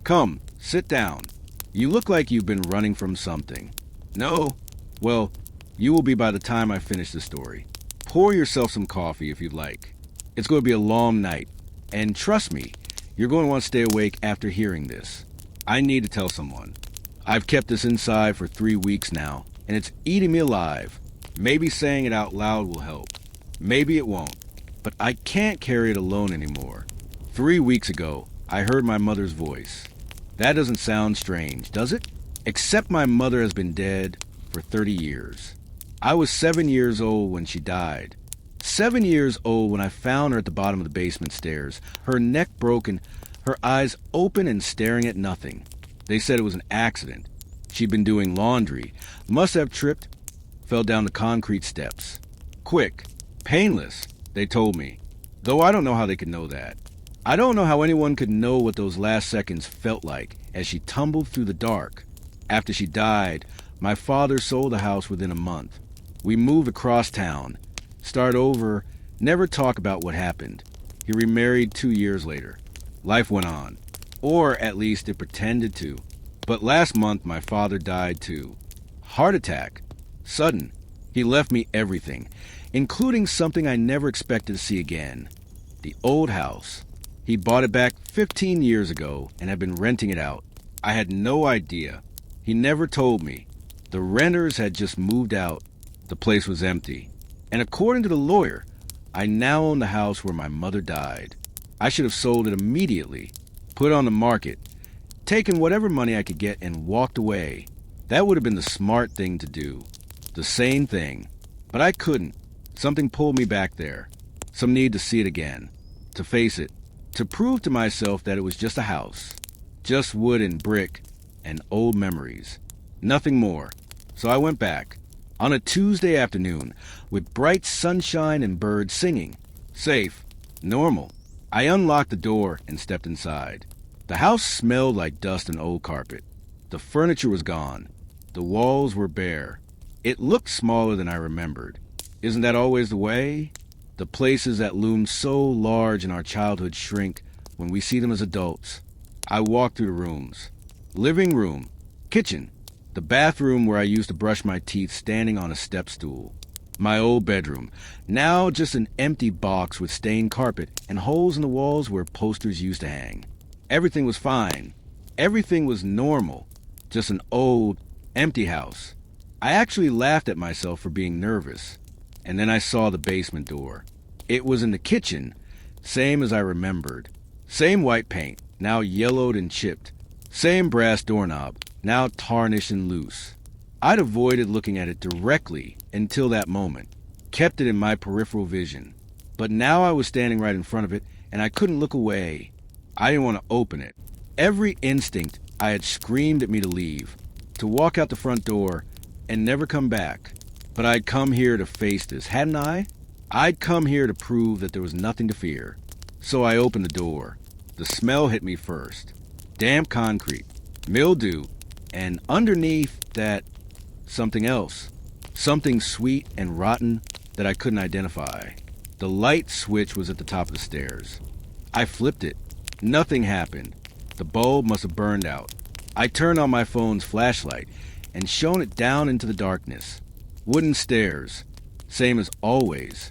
Come, sit down. You look like you've been running from something. No? Well, you will be by the time I finish the story. Pour yourself some coffee if you'd like. It's going to be a long night. And trust me, you're going to want to stay awake after hearing this. I need to tell someone. I've kept this inside for 3 weeks now, and it's eating me alive. Maybe saying it out loud will help. Maybe it won't. But I can't carry it alone anymore. 3 weeks ago, I heard my mother's voice. That doesn't sound strange, does it? Except my mother has been dead for 30 years. I was 7 years old when she died. 7 years old when I found her at the bottom of the basement stairs, her neck broken, her eyes open and staring at nothing. They said it was an accident. She'd been doing laundry, must have tripped, fell down the concrete steps. Quick, painless, they told me. Though I don't know how they could know that. I don't know how anyone could know what those last seconds felt like as she tumbled through the dark. After she died, my father sold the house within a month. We moved across town, start over, never talk about what happened. He remarried 2 years later. Life went on. Or at least it pretended to. But last month my father died too. Heart attack. Sudden. He left me everything, including something I never expected to see again. The old house. He bought it back 15 years ago and had been renting it out. I had no idea. He never told me. The renters had just moved out. The place was empty. And according to the lawyer, I now own the house where my mother died. I should have sold it immediately, put it on the market, taken whatever money I could get and walked away. That would have been the smart thing to do. The sane thing. But I couldn't. Something pulled me back there. Some need to see it again. To face it. To prove to myself that it was just a house. Just wood and brick and old memories. Nothing more. So I went back. On a Tuesday afternoon, with bright sunshine and birds singing. Safe. Normal. I unlocked the door and stepped inside. The house smelled like dust and old carpet. The furniture was gone. The walls were bare. It looked smaller than I remembered. Isn't that always the way? The places that loom so large in our childhood shrink when we see them as adults. I walked through the rooms. Living room. Kitchen. The bathroom where I used to brush my teeth standing on a step stool. My old bedroom. Now just an empty box with stained carpet and holes in the walls where posters used to hang. Everything was fine. Everything was normal. Just an old, empty house. I actually laughed at myself for being nervous. And then I saw the basement door. It was in the kitchen, same as I remembered. Same white paint, now yellowed and chipped. Same brass doorknob, now tarnished and loose. I'd avoided looking at it directly until that moment, kept it in my peripheral vision. But now I was standing right in front of it, and I couldn't look away. I didn't want to open it. Every instinct I had screamed at me to leave, to walk out the front door and never come back. But I'd come here to face this, hadn't I? I'd come here to prove that there was nothing to fear. So I opened the door. The smell hit me first. Damp concrete, mildew, and underneath that, something else. Something sweet and rotten that I couldn't identify. The light switch was at the top of the stairs. I flipped it. Nothing happened. The bulb must have burned out. I turned on my phone's flashlight and shone it down into the darkness. Wooden stairs, same as always.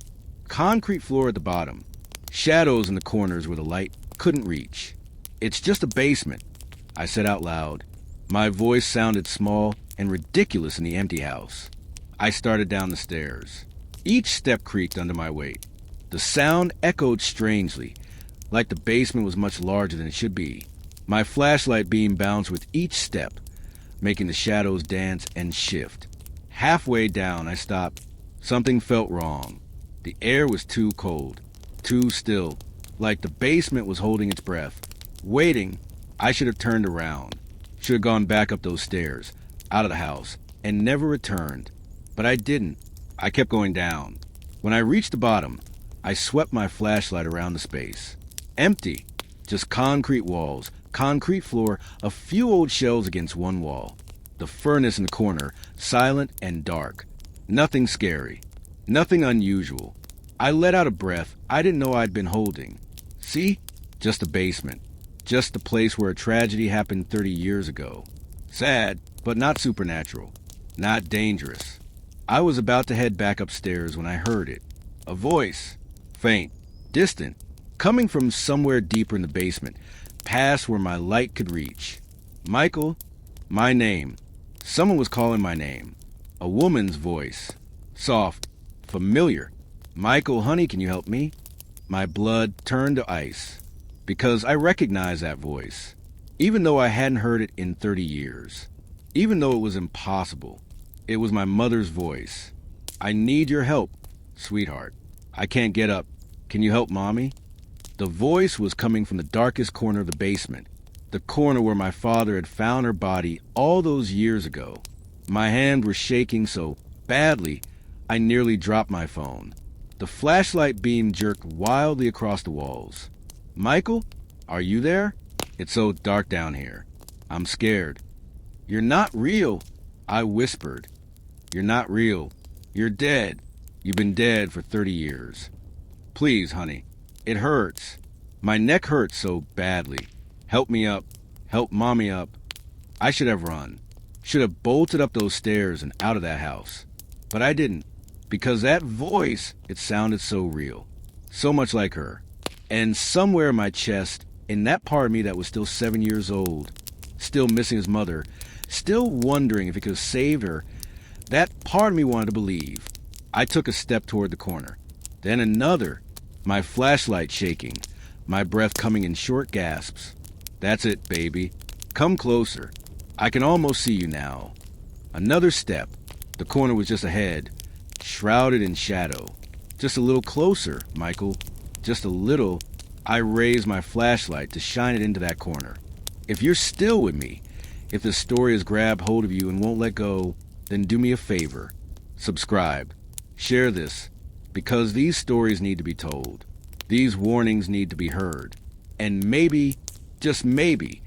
Concrete floor at the bottom. Shadows in the corners where the light couldn't reach. It's just a basement, I said out loud. My voice sounded small and ridiculous in the empty house. I started down the stairs. Each step creaked under my weight. The sound echoed strangely, like the basement was much larger than it should be. My flashlight beam bounced with each step, making the shadows dance and shift. Halfway down, I stopped. Something felt wrong. The air was too cold, too still, like the basement was holding its breath. Waiting, I should have turned around. Should have gone back up those stairs, out of the house, and never returned. But I didn't. I kept going down. When I reached the bottom, I swept my flashlight around the space. Empty. Just concrete walls, concrete floor, a few old shelves against one wall. The furnace in the corner, silent and dark. Nothing scary. Nothing unusual. I let out a breath I didn't know I'd been holding. See? Just a basement. Just the place where a tragedy happened 30 years ago. Sad, but not supernatural. Not dangerous. I was about to head back upstairs when I heard it. A voice. Faint. Distant. Coming from somewhere deeper in the basement. Past where my light could reach. Michael. My name. Someone was calling my name. A woman's voice. Soft. Familiar. Michael, honey, can you help me? My blood turned to ice. Because I recognized that voice. Even though I hadn't heard it in 30 years. Even though it was impossible. It was my mother's voice. I need your help, sweetheart. I can't get up. Can you help Mommy? The voice was coming from the darkest corner of the basement. The corner where my father had found her body all those years ago. My hand was shaking so badly, I nearly dropped my phone. The flashlight beam jerked wildly across the walls. Michael, are you there? It's so dark down here. I'm scared. You're not real, I whispered. You're not real. You're dead. You've been dead for 30 years. Please, honey. It hurts. My neck hurts so badly. Help me up. Help Mommy up. I should have run. Should have bolted up those stairs and out of that house. But I didn't. Because that voice, it sounded so real. So much like her. And somewhere in my chest, in that part of me that was still 7 years old, still missing his mother, still wondering if he could have saved her, that part of me wanted to believe. I took a step toward the corner. Then another. My flashlight shaking. My breath coming in short gasps. That's it, baby. Come closer. I can almost see you now. Another step. The corner was just ahead, shrouded in shadow. Just a little closer, Michael. Just a little. I raised my flashlight to shine it into that corner. If you're still with me, if the story has grabbed hold of you and won't let go, then do me a favor. Subscribe. Share this. Because these stories need to be told. These warnings need to be heard. And maybe, just maybe,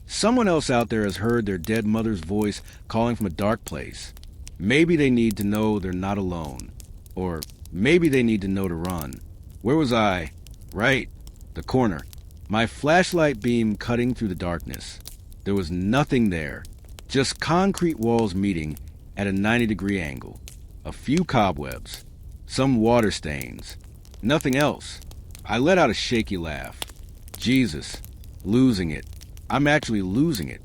someone else out there has heard their dead mother's voice calling from a dark place. Maybe they need to know they're not alone. Or maybe they need to know to run. Where was I? Right. The corner. My flashlight beam cutting through the darkness. There was nothing there. Just concrete walls meeting at a 90-degree angle. A few cobwebs. Some water stains. Nothing else. I let out a shaky laugh. Jesus. Losing it. I'm actually losing it.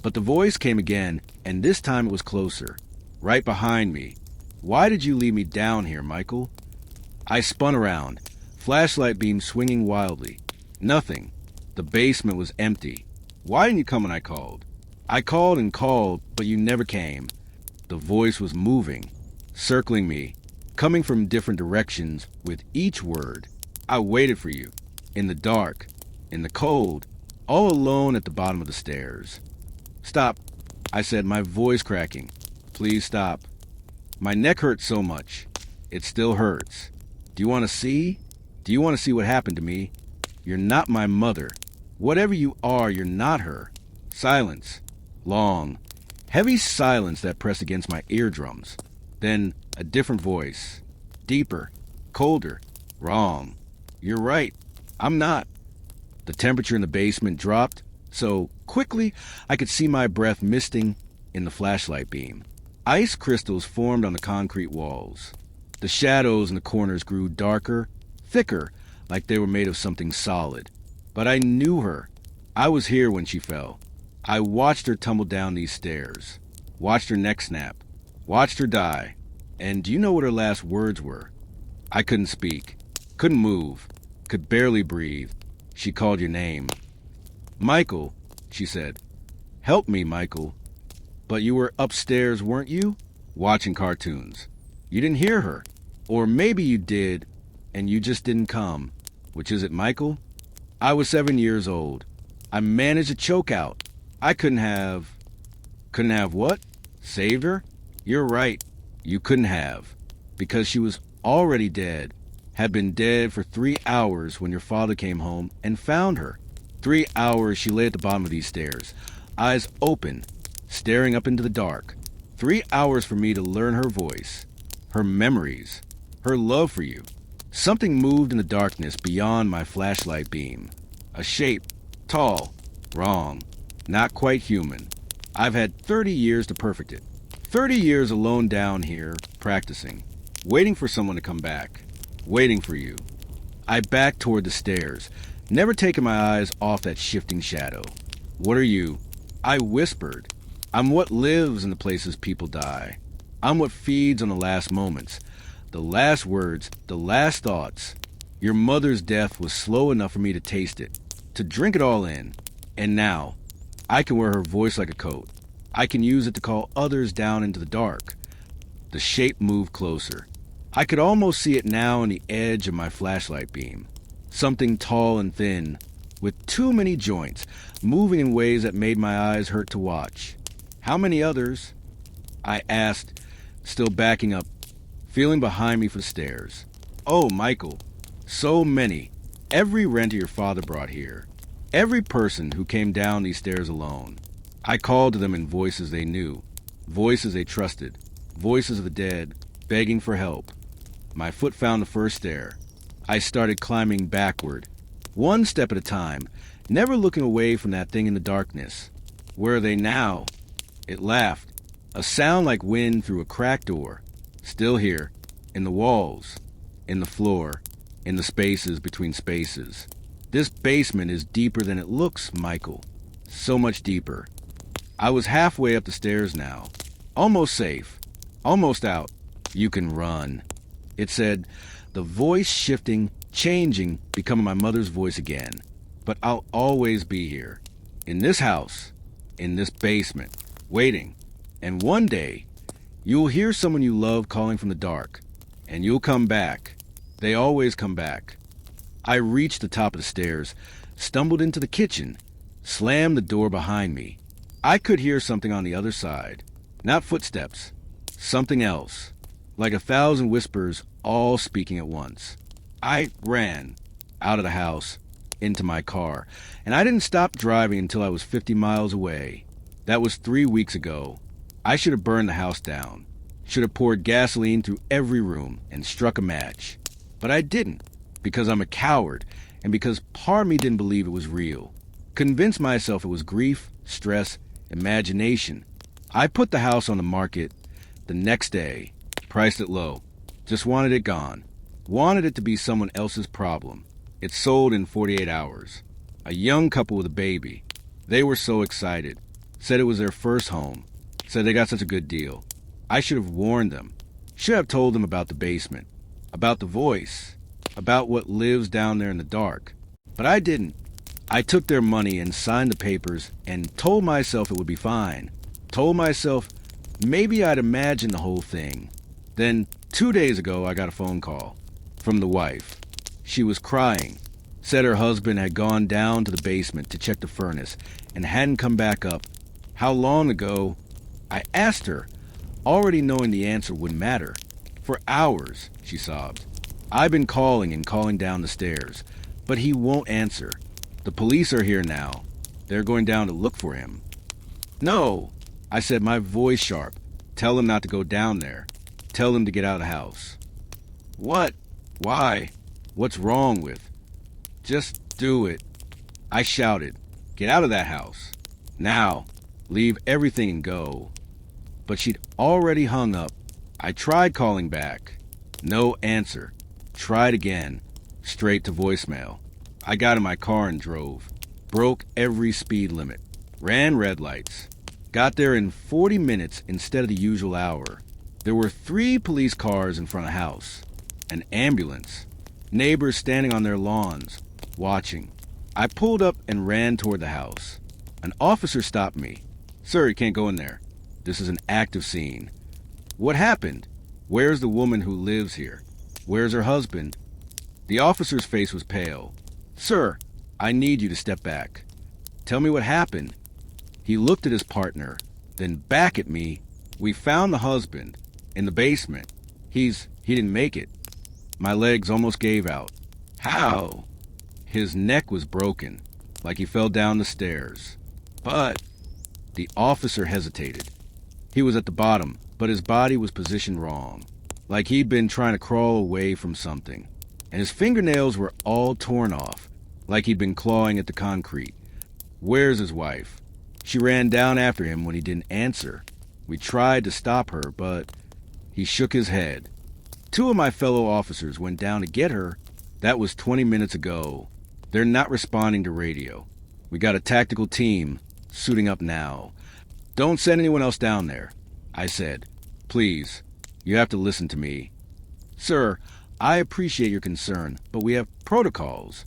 But the voice came again, and this time it was closer. Right behind me. Why did you leave me down here, Michael? I spun around. Flashlight beam swinging wildly. Nothing. The basement was empty. Why didn't you come when I called? I called and called, but you never came. The voice was moving, circling me, coming from different directions with each word. I waited for you. In the dark. In the cold. All alone at the bottom of the stairs. Stop, I said, my voice cracking. Please stop. My neck hurts so much. It still hurts. Do you want to see? Do you want to see what happened to me? You're not my mother. Whatever you are, you're not her. Silence. Long. Heavy silence that pressed against my eardrums. Then a different voice. Deeper. Colder. Wrong. You're right. I'm not. The temperature in the basement dropped so quickly I could see my breath misting in the flashlight beam. Ice crystals formed on the concrete walls. The shadows in the corners grew darker, thicker, like they were made of something solid. But I knew her. I was here when she fell. I watched her tumble down these stairs. Watched her neck snap. Watched her die. And do you know what her last words were? I couldn't speak. Couldn't move. Could barely breathe. She called your name. Michael, she said. Help me, Michael. But you were upstairs, weren't you? Watching cartoons. You didn't hear her. Or maybe you did, and you just didn't come. Which is it, Michael? I was 7 years old. I managed to choke out. I couldn't have... Couldn't have what? Saved her? You're right. You couldn't have. Because she was already dead. Had been dead for 3 hours when your father came home and found her. 3 hours she lay at the bottom of these stairs, eyes open, staring up into the dark. 3 hours for me to learn her voice, her memories, her love for you. Something moved in the darkness beyond my flashlight beam. A shape, Tall. Wrong. Not quite human. I've had 30 years to perfect it. 30 years alone down here, practicing. Waiting for someone to come back. Waiting for you. I backed toward the stairs, never taking my eyes off that shifting shadow. What are you? I whispered. I'm what lives in the places people die. I'm what feeds on the last moments, the last words, the last thoughts. Your mother's death was slow enough for me to taste it, to drink it all in. And now, I can wear her voice like a coat. I can use it to call others down into the dark. The shape moved closer. I could almost see it now on the edge of my flashlight beam. Something tall and thin, with too many joints, moving in ways that made my eyes hurt to watch. How many others? I asked, still backing up, feeling behind me for the stairs. Oh, Michael, so many. Every renter your father brought here. Every person who came down these stairs alone. I called to them in voices they knew, voices they trusted, voices of the dead, begging for help. My foot found the first stair. I started climbing backward, one step at a time, never looking away from that thing in the darkness. Where are they now? It laughed, a sound like wind through a cracked door. Still here, in the walls, in the floor, in the spaces between spaces. This basement is deeper than it looks, Michael. So much deeper. I was halfway up the stairs now. Almost safe. Almost out. You can run. It said, the voice shifting, changing, becoming my mother's voice again. But I'll always be here. In this house. In this basement. Waiting. And one day, you'll hear someone you love calling from the dark. And you'll come back. They always come back. I reached the top of the stairs, stumbled into the kitchen, slammed the door behind me. I could hear something on the other side. Not footsteps. Something else. Like 1,000 whispers, all speaking at once. I ran out of the house, into my car, and I didn't stop driving until I was 50 miles away. That was 3 weeks ago. I should have burned the house down. Should have poured gasoline through every room and struck a match. But I didn't. Because I'm a coward, and because part of me didn't believe it was real. Convinced myself it was grief, stress, imagination. I put the house on the market the next day, priced it low. Just wanted it gone. Wanted it to be someone else's problem. It sold in 48 hours. A young couple with a baby. They were so excited. Said it was their first home. Said they got such a good deal. I should have warned them. Should have told them about the basement. About the voice. About what lives down there in the dark. But I didn't. I took their money and signed the papers and told myself it would be fine. Told myself maybe I'd imagined the whole thing. Then 2 days ago I got a phone call from the wife. She was crying. Said her husband had gone down to the basement to check the furnace and hadn't come back up. How long ago? I asked her, already knowing the answer wouldn't matter. For hours, she sobbed. I've been calling and calling down the stairs, but he won't answer. The police are here now. They're going down to look for him. No, I said, my voice sharp. Tell him not to go down there. Tell him to get out of the house. What? Why? What's wrong with? Just do it. I shouted. Get out of that house. Now. Leave everything and go. But she'd already hung up. I tried calling back. No answer. Tried again. Straight to voicemail. I got in my car and drove. Broke every speed limit. Ran red lights. Got there in 40 minutes instead of the usual hour. There were 3 police cars in front of the house. An ambulance. Neighbors standing on their lawns, watching. I pulled up and ran toward the house. An officer stopped me. Sir, you can't go in there. This is an active scene. What happened? Where's the woman who lives here? Where's her husband? The officer's face was pale. Sir, I need you to step back. Tell me what happened. He looked at his partner, then back at me. We found the husband in the basement. He didn't make it. My legs almost gave out. How? His neck was broken, like he fell down the stairs. But the officer hesitated. He was at the bottom, but his body was positioned wrong, like he'd been trying to crawl away from something. And his fingernails were all torn off, like he'd been clawing at the concrete. Where's his wife? She ran down after him when he didn't answer. We tried to stop her, but he shook his head. 2 of my fellow officers went down to get her. That was 20 minutes ago. They're not responding to radio. We got a tactical team suiting up now. Don't send anyone else down there, I said. Please, you have to listen to me. Sir, I appreciate your concern, but we have protocols.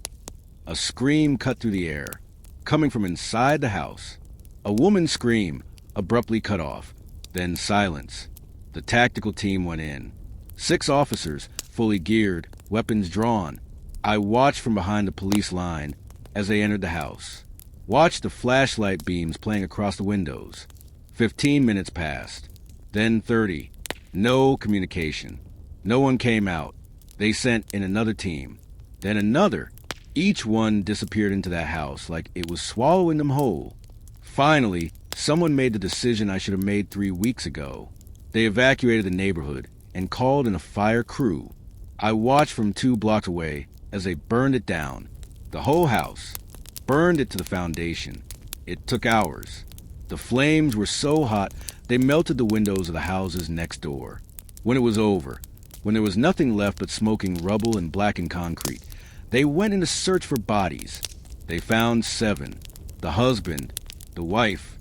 A scream cut through the air, coming from inside the house. A woman's scream, abruptly cut off. Then silence. The tactical team went in. 6 officers, fully geared, weapons drawn. I watched from behind the police line as they entered the house. Watched the flashlight beams playing across the windows. 15 minutes passed. Then 30. No communication. No one came out. They sent in another team. Then another. Each one disappeared into that house like it was swallowing them whole. Finally, someone made the decision I should have made 3 weeks ago. They evacuated the neighborhood and called in a fire crew. I watched from 2 blocks away as they burned it down. The whole house. Burned it to the foundation. It took hours. The flames were so hot they melted the windows of the houses next door. When it was over, when there was nothing left but smoking rubble and blackened concrete, they went in a search for bodies. They found 7. The husband, the wife,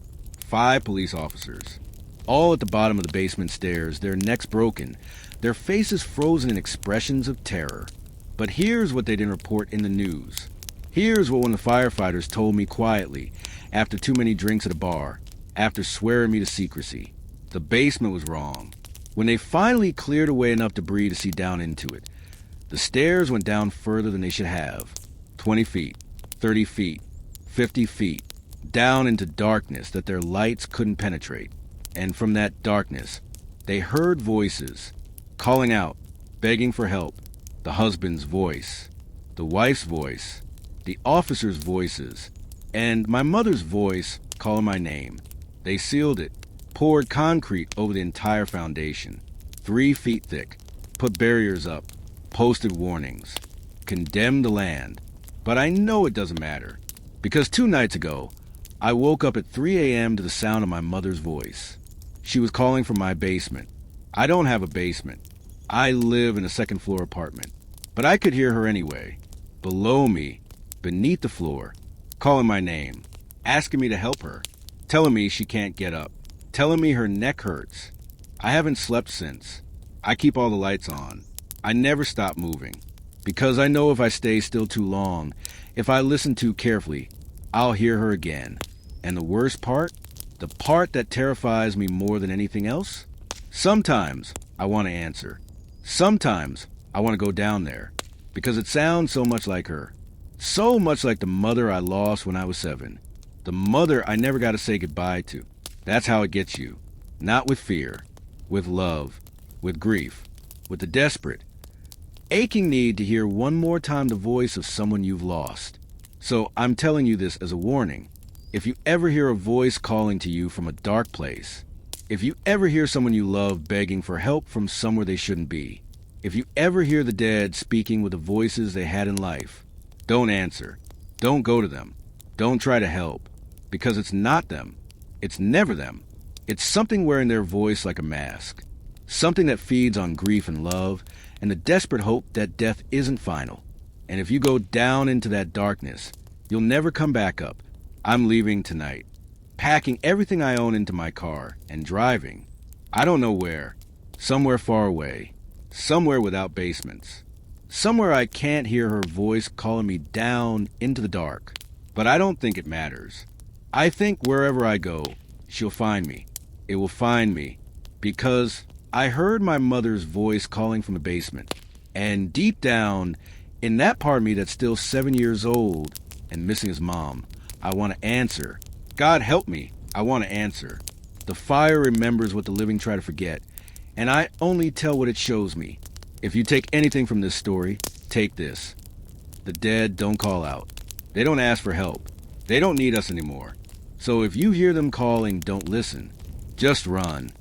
5 police officers. All at the bottom of the basement stairs, their necks broken, their faces frozen in expressions of terror. But here's what they didn't report in the news. Here's what one of the firefighters told me quietly, after too many drinks at a bar, after swearing me to secrecy. The basement was wrong. When they finally cleared away enough debris to see down into it, the stairs went down further than they should have. 20 feet, 30 feet, 50 feet, down into darkness that their lights couldn't penetrate. And from that darkness, they heard voices, calling out, begging for help. The husband's voice, the wife's voice, the officers' voices, and my mother's voice calling my name. They sealed it, poured concrete over the entire foundation, 3 feet thick, put barriers up, posted warnings, condemned the land. But I know it doesn't matter, because 2 nights ago, I woke up at 3 a.m. to the sound of my mother's voice. She was calling from my basement. I don't have a basement. I live in a 2nd-floor apartment. But I could hear her anyway, below me, beneath the floor, calling my name, asking me to help her, telling me she can't get up, telling me her neck hurts. I haven't slept since. I keep all the lights on. I never stop moving, because I know if I stay still too long, if I listen too carefully, I'll hear her again. And the worst part? The part that terrifies me more than anything else? Sometimes I want to answer. Sometimes I want to go down there, because it sounds so much like her. So much like the mother I lost when I was 7. The mother I never got to say goodbye to. That's how it gets you. Not with fear, with love, with grief, with the desperate, aching need to hear one more time the voice of someone you've lost. So I'm telling you this as a warning. If you ever hear a voice calling to you from a dark place, if you ever hear someone you love begging for help from somewhere they shouldn't be, if you ever hear the dead speaking with the voices they had in life, don't answer. Don't go to them. Don't try to help. Because it's not them. It's never them. It's something wearing their voice like a mask. Something that feeds on grief and love and the desperate hope that death isn't final. And if you go down into that darkness, you'll never come back up. I'm leaving tonight. Packing everything I own into my car and driving. I don't know where. Somewhere far away. Somewhere without basements. Somewhere I can't hear her voice calling me down into the dark. But I don't think it matters. I think wherever I go, she'll find me. It will find me. Because I heard my mother's voice calling from the basement. And deep down, in that part of me that's still 7 years old and missing his mom, I want to answer. God help me, I want to answer. The fire remembers what the living try to forget, and I only tell what it shows me. If you take anything from this story, take this. The dead don't call out. They don't ask for help. They don't need us anymore. So if you hear them calling, don't listen. Just run.